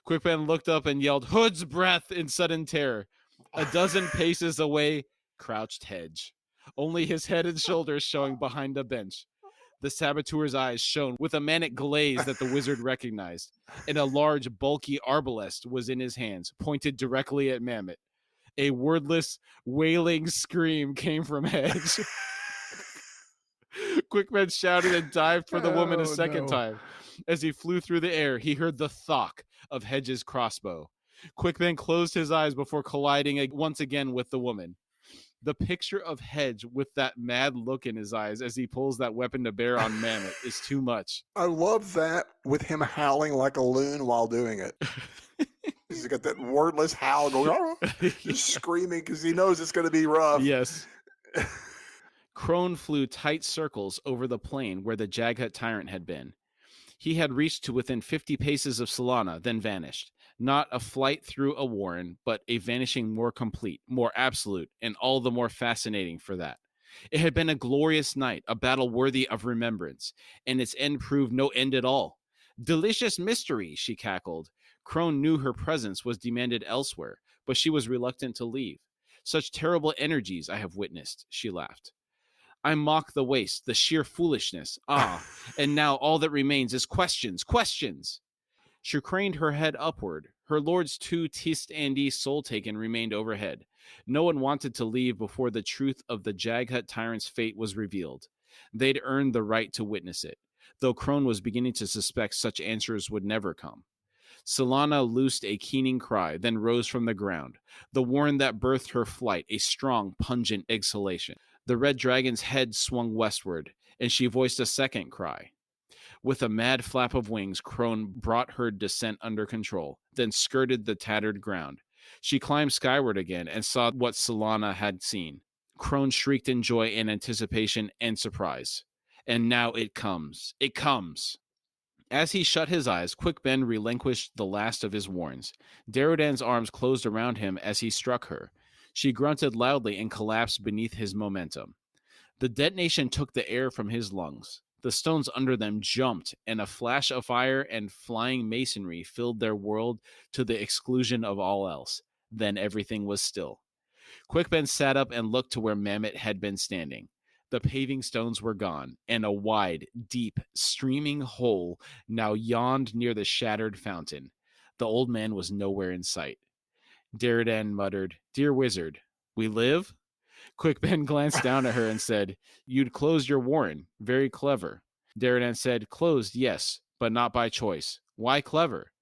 Quickben looked up and yelled, "Hood's breath!" in sudden terror. A dozen paces away crouched Hedge, only his head and shoulders showing behind a bench. The saboteur's eyes shone with a manic glaze that the wizard recognized, and a large, bulky arbalest was in his hands, pointed directly at Mammoth. A wordless, wailing scream came from Hedge. Quickman shouted and dived for the woman a second time. As he flew through the air, he heard the thock of Hedge's crossbow. Quickman closed his eyes before colliding once again with the woman. The picture of Hedge with that mad look in his eyes as he pulls that weapon to bear on Mammoth is too much. I love that with him howling like a loon while doing it. He's got that wordless howl going, just screaming because he knows it's going to be rough. Yes. Crone flew tight circles over the plain where the Jaghut tyrant had been. He had reached to within 50 paces of Solana, then vanished. Not a flight through a warren, but a vanishing more complete, more absolute, and all the more fascinating for that. It had been a glorious night, a battle worthy of remembrance, and its end proved no end at all. "Delicious mystery," she cackled. Crone knew her presence was demanded elsewhere, but she was reluctant to leave. Such terrible energies I have witnessed, she laughed. I mock the waste, the sheer foolishness. Ah, and now all that remains is questions, questions. She craned her head upward. Her lord's two Tist Andi soul taken remained overhead. No one wanted to leave before the truth of the Jaghut tyrant's fate was revealed. They'd earned the right to witness it, though Krone was beginning to suspect such answers would never come. Solana loosed a keening cry, then rose from the ground, the warren that birthed her flight, a strong, pungent exhalation. The red dragon's head swung westward, and she voiced a second cry. With a mad flap of wings, Krone brought her descent under control, then skirted the tattered ground. She climbed skyward again and saw what Solana had seen. Krone shrieked in joy and anticipation and surprise. And now it comes. It comes. As he shut his eyes, Quick Ben relinquished the last of his warns. Darudan's arms closed around him as he struck her. She grunted loudly and collapsed beneath his momentum. The detonation took the air from his lungs. The stones under them jumped, and a flash of fire and flying masonry filled their world to the exclusion of all else. Then everything was still. Quick Ben sat up and looked to where Mammoth had been standing. The paving stones were gone, and a wide, deep, streaming hole now yawned near the shattered fountain. The old man was nowhere in sight. Darudan muttered, "Dear wizard, we live?" Quick Ben glanced down at her and said, "You'd closed your warren. Very clever." Darudan said, "Closed, yes, but not by choice. Why clever?"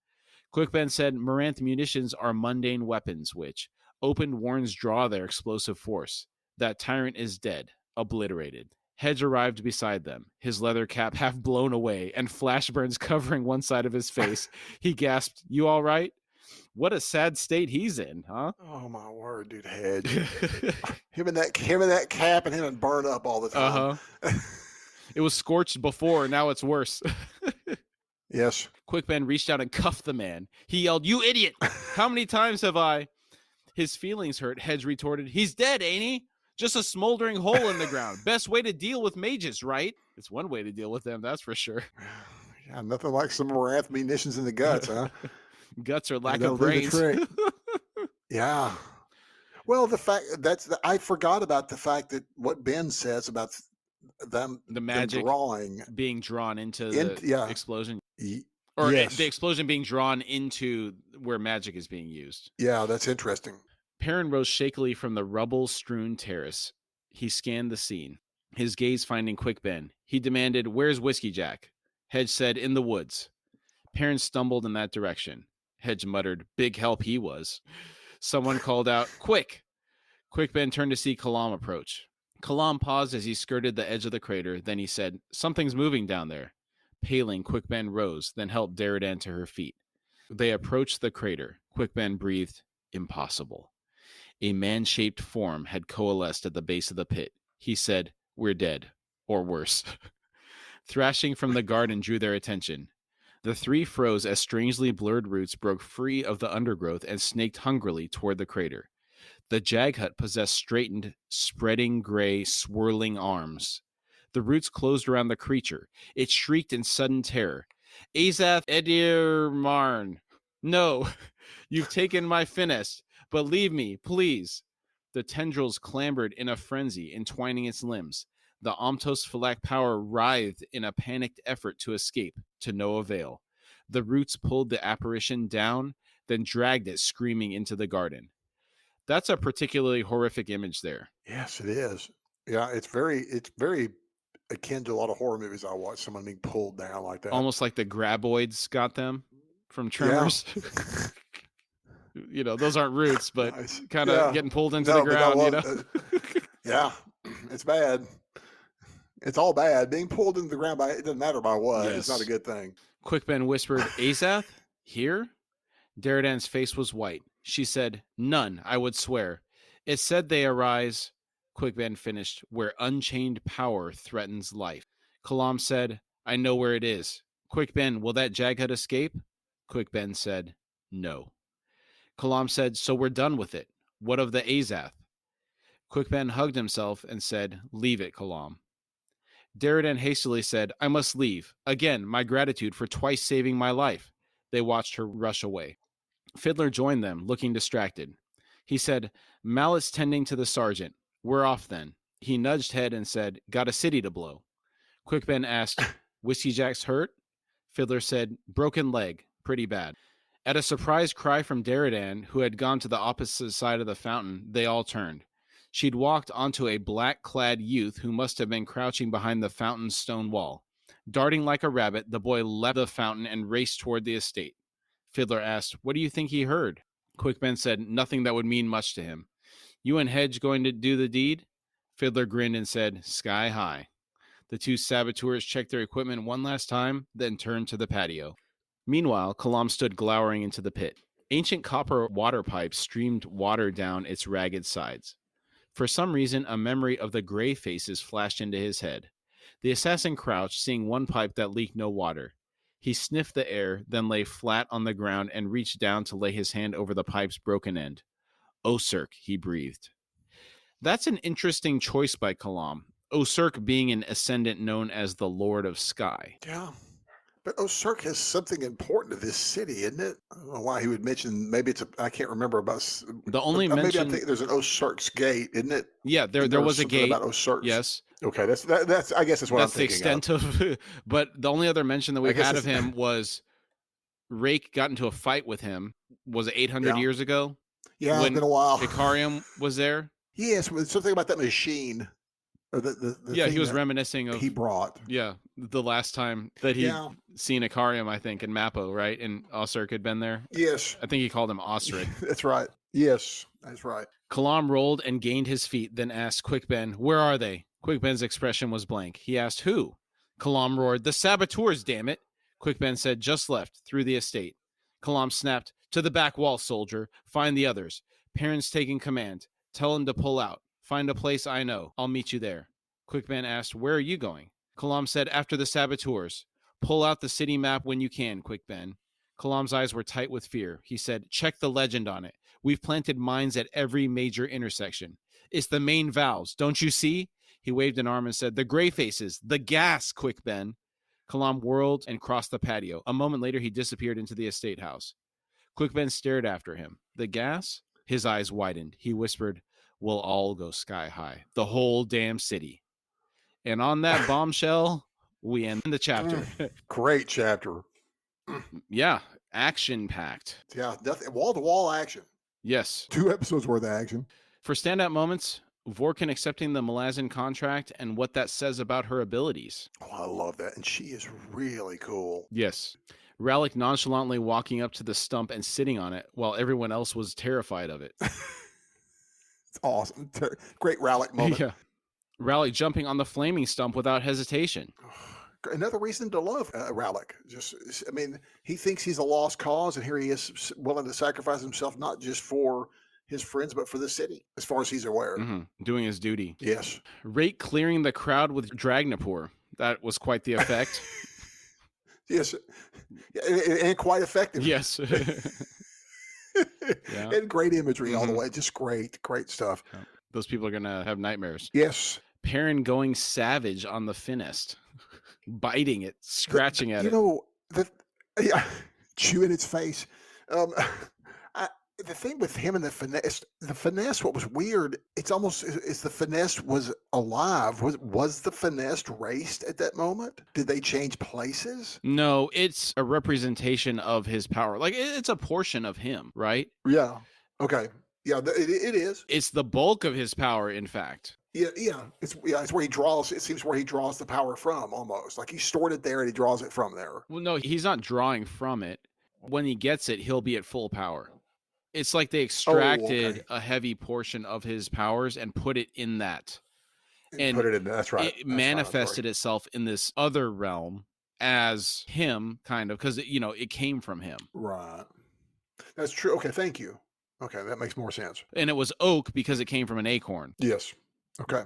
Quick Ben said, "Moranth munitions are mundane weapons which, opened warrens, draw their explosive force. That tyrant is dead, obliterated." Hedge arrived beside them, his leather cap half blown away and flash burns covering one side of his face. He gasped, "You all right?" What a sad state he's in, huh? Oh my word, dude, Hedge. him and that cap and him and burn up all the time. It was scorched before, now it's worse. Yes. Quick Ben reached out and cuffed the man. He yelled, "You idiot! How many times have I?" His feelings hurt, Hedge retorted. "He's dead, ain't he? Just a smoldering hole in the ground. Best way to deal with mages, right?" It's one way to deal with them, that's for sure. Yeah, nothing like some Moranth munitions in the guts, huh? Guts or lack of brains. Yeah. Well, the fact I forgot about the fact that what Ben says about them, the magic drawing, being drawn into the explosion. Or the explosion being drawn into where magic is being used. Yeah, that's interesting. Perrin rose shakily from the rubble-strewn terrace. He scanned the scene, his gaze finding Quick Ben. He demanded, "Where's Whiskey Jack?" Hedge said, "In the woods." Perrin stumbled in that direction. Hedge muttered, "Big help he was." Someone called out, "Quick!" Quick Ben turned to see Kalam approach. Kalam paused as he skirted the edge of the crater. Then he said, "Something's moving down there." Paling, Quick Ben rose, then helped Darudan to her feet. They approached the crater. Quick Ben breathed, "Impossible." A man-shaped form had coalesced at the base of the pit. He said, "We're dead. Or worse." Thrashing from the garden drew their attention. The three froze as strangely blurred roots broke free of the undergrowth and snaked hungrily toward the crater. The Jaghut possessed straightened, spreading gray, swirling arms. The roots closed around the creature. It shrieked in sudden terror. "Azath Edir Marn! No! You've taken my finesse, but leave me, please!" The tendrils clambered in a frenzy, entwining its limbs. The Omtos Phalak power writhed in a panicked effort to escape, to no avail. The roots pulled the apparition down, then dragged it screaming into the garden. That's a particularly horrific image there. Yes, it is. Yeah, it's very akin to a lot of horror movies I watch. Someone being pulled down like that, almost like the graboids got them from Tremors. Yeah. Those aren't roots, but kind of getting pulled into the ground. Yeah, it's bad. It's all bad. Being pulled into the ground it doesn't matter by what. Yes. It's not a good thing. Quick Ben whispered, "Azath? Here?" Darudan's face was white. She said, "None, I would swear. It said they arise," Quick Ben finished, "where unchained power threatens life." Kalam said, "I know where it is." Quick Ben, "Will that Jaghut escape?" Quick Ben said, "No." Kalam said, "So we're done with it. What of the Azath?" Quick Ben hugged himself and said, "Leave it, Kalam." Darudan hastily said, "I must leave. Again, my gratitude for twice saving my life." They watched her rush away. Fiddler joined them, looking distracted. He said, Mallet's tending to the sergeant. We're off then. He nudged Head and said, got a city to blow. Quick Ben asked, Whiskey Jack's hurt? Fiddler said, broken leg, pretty bad. At a surprised cry from Deridan, who had gone to the opposite side of the fountain, they all turned. She'd walked onto a black-clad youth who must have been crouching behind the fountain's stone wall. Darting like a rabbit, the boy leapt the fountain and raced toward the estate. Fiddler asked, what do you think he heard? Quick Ben said, nothing that would mean much to him. You and Hedge going to do the deed? Fiddler grinned and said, sky high. The two saboteurs checked their equipment one last time, then turned to the patio. Meanwhile, Kalam stood glowering into the pit. Ancient copper water pipes streamed water down its ragged sides. For some reason, a memory of the gray faces flashed into his head. The assassin crouched, seeing one pipe that leaked no water. He sniffed the air, then lay flat on the ground and reached down to lay his hand over the pipe's broken end. Osirk, he breathed. That's an interesting choice by Kalam. Osirk being an ascendant known as the Lord of Sky. Yeah. But Osirk has something important to this city, isn't it? I don't know why he would mention, maybe I can't remember about. The only maybe mention. I think there's an Osirk's gate, isn't it? Yeah, there was a gate. About Osirk's. Yes. Okay, that's I guess that's what I'm thinking. That's the extent of. But the only other mention that we've had of him was Rake got into a fight with him. Was it 800 years ago? Yeah, it's been a while. Ikariam was there. Yes, something about that machine. Or the he was reminiscing of he brought. Yeah, the last time that he'd seen Ikariam, I think, in Mappo, right? And Osirk had been there. Yes. I think he called him Osric. That's right. Yes, that's right. Kalam rolled and gained his feet, then asked Quick Ben, where are they? Quick Ben's expression was blank. He asked, who? Kalam roared, the saboteurs, damn it. Quick Ben said, just left, through the estate. Kalam snapped, to the back wall, soldier. Find the others. Perrin's taking command. Tell him to pull out. Find a place I know. I'll meet you there. Quick Ben asked, where are you going? Kalam said, after the saboteurs. Pull out the city map when you can, Quick Ben. Kalam's eyes were tight with fear. He said, check the legend on it. We've planted mines at every major intersection. It's the main valves. Don't you see? He waved an arm and said, the gray faces, the gas, Quick Ben. Kalam whirled and crossed the patio. A moment later, he disappeared into the estate house. Quick Ben stared after him. The gas? His eyes widened. He whispered, we'll all go sky high. The whole damn city. And on that bombshell, we end the chapter. Great chapter. Yeah, action-packed. Yeah, wall-to-wall action. Yes. 2 episodes worth of action. For standout moments, Vorkin accepting the Malazan contract and what that says about her abilities. Oh, I love that. And she is really cool. Yes. Rallick nonchalantly walking up to the stump and sitting on it while everyone else was terrified of it. It's awesome. Great Rallick moment. Yeah. Rallick jumping on the flaming stump without hesitation. Another reason to love Rallick. He thinks he's a lost cause, and here he is willing to sacrifice himself, not just for his friends, but for the city, as far as he's aware. Mm-hmm. Doing his duty. Yes. Rake clearing the crowd with Dragnapur. That was quite the effect. Yes. And quite effective. Yes. Yeah. And great imagery all the way. Just great stuff. Yeah. Those people are going to have nightmares. Yes. Perrin going savage on the Finist. Biting it, scratching at it. Chewing its face. The thing with him and the finesse, what was weird, it's almost as the finesse was alive. Was the finesse raced at that moment? Did they change places? No, it's a representation of his power. Like, it's a portion of him, right? Yeah. Okay. Yeah, it is. It's the bulk of his power, in fact. Yeah. It's where he draws. It seems where he draws the power from, almost like he stored it there and he draws it from there. Well, no, he's not drawing from it. When he gets it, he'll be at full power. It's like they extracted a heavy portion of his powers and put it in that. And put it in. That's right. It manifested itself in this other realm as him, kind of, because it came from him. Right. That's true. Okay, thank you. Okay, that makes more sense. And it was oak because it came from an acorn. Yes. Okay.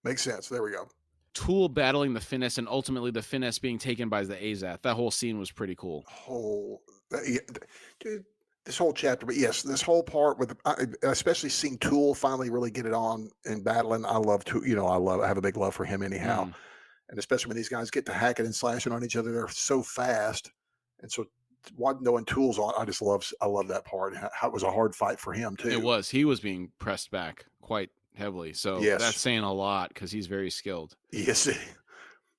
Makes sense. There we go. Tool battling the Finest and ultimately the Finest being taken by the Azath. That whole scene was pretty cool. Dude, this whole chapter, but yes, this whole part with especially seeing Tool finally really get it on in battling. I love Tool. I have a big love for him anyhow. And especially when these guys get to hacking and slashing on each other, they're so fast and so knowing tools on. I love that part. How it was a hard fight for him too. It was. He was being pressed back quite heavily. So Yes. that's saying a lot because he's very skilled. Yes.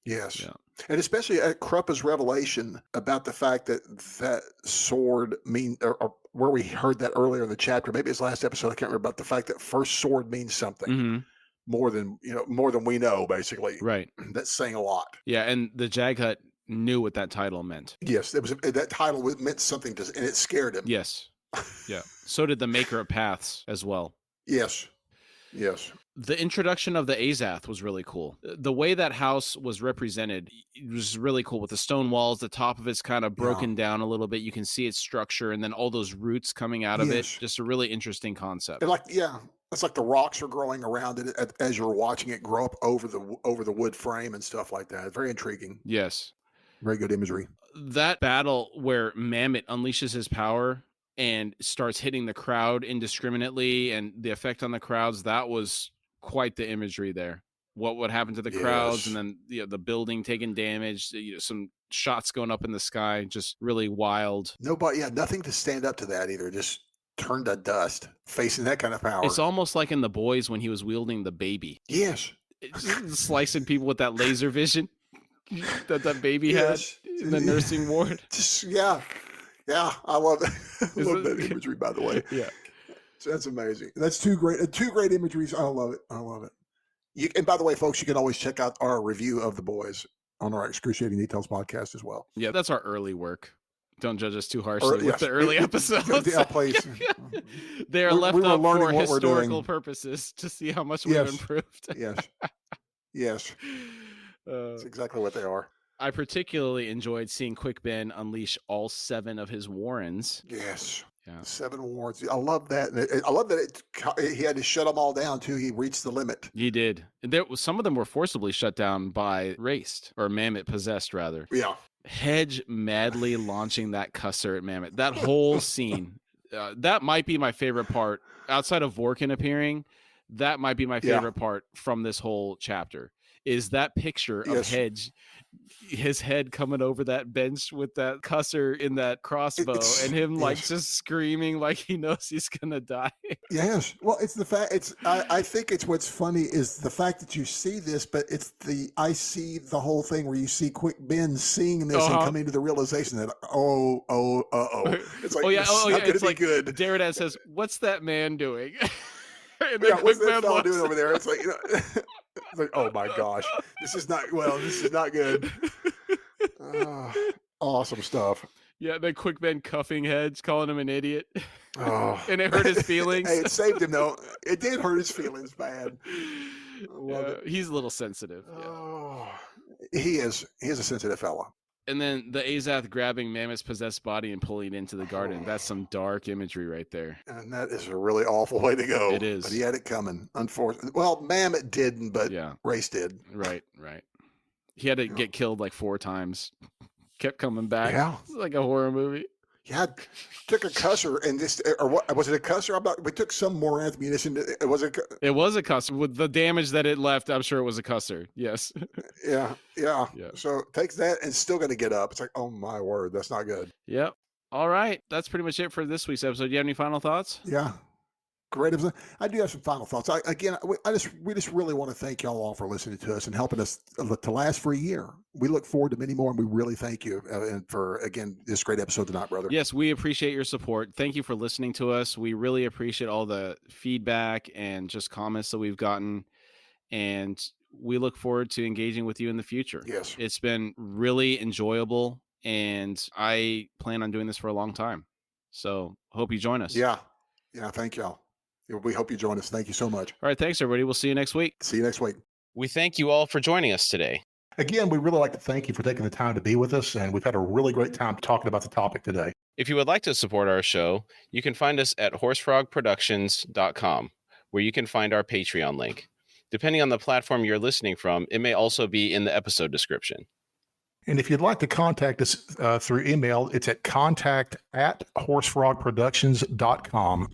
Yes. Yeah. And especially at Kruppa's revelation about the fact that that sword or where we heard that earlier in the chapter, maybe it's last episode, I can't remember, about the fact that first sword means something Mhm. more than we know, basically. Right. That's saying a lot. Yeah, and the Jaghut knew what that title meant. Yes, that title meant something and it scared him. Yes. Yeah. So did the Maker of Paths as well. Yes. Yes. The introduction of the Azath was really cool. The way that house was represented was really cool with the stone walls. The top of it's kind of broken down a little bit. You can see its structure and then all those roots coming out of it. Just a really interesting concept. It's like the rocks are growing around it as you're watching it grow up over the wood frame and stuff like that. Very intriguing. Yes. Very good imagery. That battle where Mammoth unleashes his power and starts hitting the crowd indiscriminately and the effect on the crowds, that was quite the imagery there. What would happen to the crowds, and then the building taking damage, some shots going up in the sky, just really wild. Nothing to stand up to that either. Just turned to dust facing that kind of power. It's almost like in The Boys when he was wielding the baby. Yes. Slicing people with that laser vision that baby had in the nursing ward. Yeah, I love that. I love that imagery, by the way. Yeah. So that's amazing. That's two great imageries. I love it. And by the way, folks, you can always check out our review of The Boys on our Excruciating Details podcast as well. Yeah, that's our early work. Don't judge us too harshly with the early episodes. Yeah, please. They are left up for historical purposes to see how much we've improved. Yes. That's exactly what they are. I particularly enjoyed seeing Quick Ben unleash all 7 of his Warrens. Yes. Yeah. 7 Warrens. I love that. I love that he had to shut them all down too. He reached the limit. He did. Some of them were forcibly shut down by Raced, or Mammoth possessed rather. Yeah. Hedge madly launching that cusser at Mammoth. That whole scene. That might be my favorite part. Outside of Vorkin appearing, that might be my favorite part from this whole chapter. Is that picture of Hedge, his head coming over that bench with that cusser in that crossbow, and him just screaming like he knows he's gonna die. Yes. Well, it's the fact. I think it's what's funny is the fact that you see this, but I see the whole thing where you see Quick Ben seeing this and coming to the realization that it's like it's like good. Derrida says, "What's that man doing?" And then what's that fellow doing over there? It's like, it's like, oh my gosh, this is not good. Awesome stuff. Yeah, then Quick Ben cuffing Hedge, calling him an idiot. And it hurt his feelings. Hey, it saved him though. It did hurt his feelings bad. He's a little sensitive. He is a sensitive fella. And then the Azath grabbing Mammoth's possessed body and pulling it into the garden. That's some dark imagery right there. And that is a really awful way to go. It is. But he had it coming, unfortunately. Well, Mammoth didn't, but Race did. Right. He had to get killed like 4 times. Kept coming back. Yeah. It's like a horror movie. Yeah, took a cusser and or what was it a cusser? We took some more ammunition. It was a cusser with the damage that it left. I'm sure it was a cusser. Yes. Yeah. So takes that and still going to get up. It's like, oh my word, that's not good. Yep. All right, that's pretty much it for this week's episode. Do you have any final thoughts? Yeah. Great episode. I do have some final thoughts. We just really want to thank y'all all for listening to us and helping us to last for a year. We look forward to many more, and we really thank you for, again, this great episode tonight, brother. Yes, we appreciate your support. Thank you for listening to us. We really appreciate all the feedback and just comments that we've gotten, and we look forward to engaging with you in the future. Yes. It's been really enjoyable, and I plan on doing this for a long time. So hope you join us. Yeah, thank y'all. We hope you join us. Thank you so much. All right. Thanks, everybody. We'll see you next week. See you next week. We thank you all for joining us today. Again, we really like to thank you for taking the time to be with us, and we've had a really great time talking about the topic today. If you would like to support our show, you can find us at horsefrogproductions.com, where you can find our Patreon link. Depending on the platform you're listening from, it may also be in the episode description. And if you'd like to contact us through email, it's at contact@horsefrogproductions.com.